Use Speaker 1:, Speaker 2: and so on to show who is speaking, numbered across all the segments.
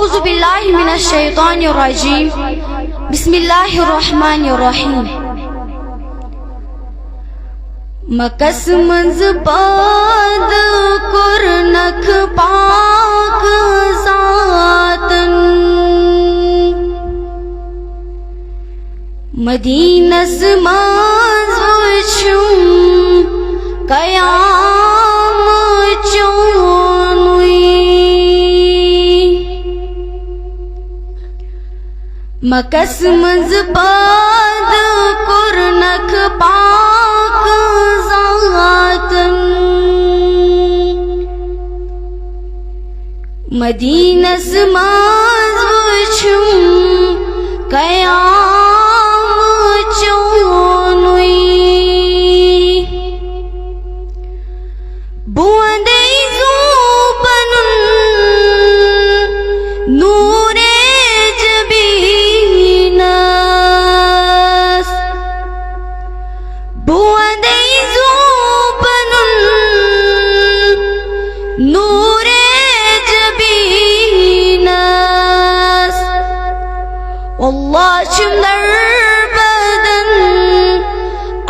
Speaker 1: اعوذ باللہ من الشیطان الرجیم بسم اللہ الرحمن الرحیم مکس منز باد کرنک پاک ذاتن مدینس ماز وچھم قیام چونوی مکس منز باد کرنک پاک ذاتن مدینس ماز وچھم قیام چونوی بوندے زوبن نور جبینس بوندے زوبن نور جبینس واللہ چمدر بدن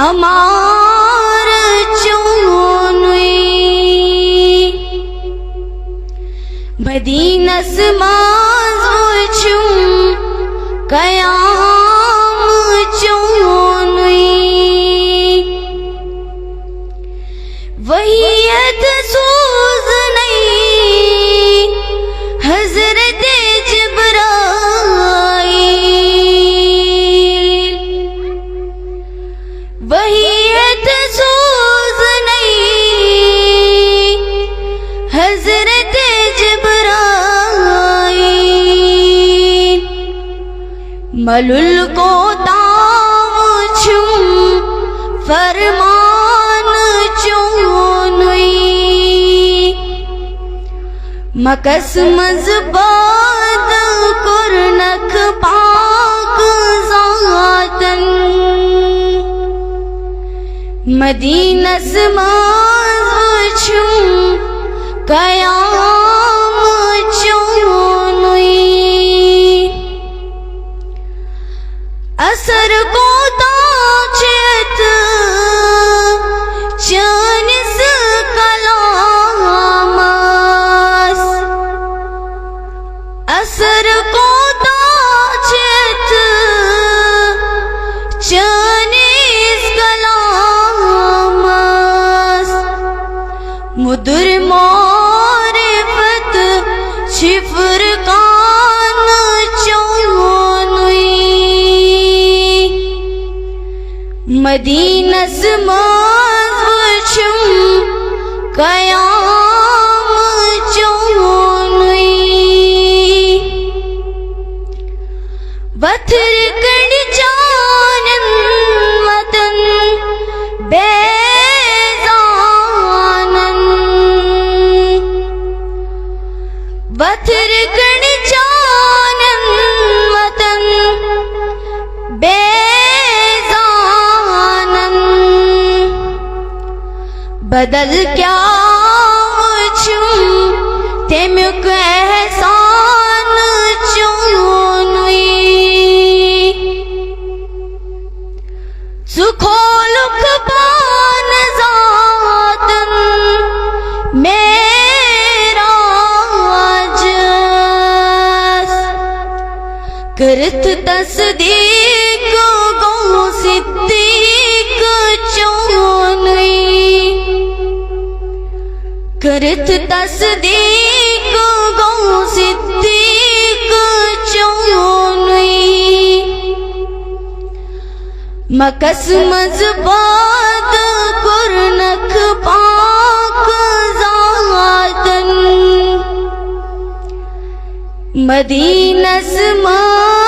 Speaker 1: امار چونوی مدینس ماز وچھم قیام چونوی وحیت سوز نہیں حضرت جبرائیل وحیت سوز نہیں حضرت جبرائیل ملل کو تام چھم فرمان چونوی مکس مز باد کرنک پاک ذاتن مدینس ماز وچھم قیام چونوی اثر کو تاچت چانس کلامس اثر کو تاچت چانس کلامس مدر معرفت شفر کان چونوی مدینس ماز وچھم قیام چونوی وطر کڑ جانن وطن بیزانن وطر کڑ جانن وطن بیزانن بدل کیا چھم تیمک احسان چونوی سکھولک بان ذاتن میرا جس کرت تصدیق گو صدیق چونوی کرت تصدیق گو صدیق چونوی مکس مز باد کرنک پاک ذاتن مدینس ماز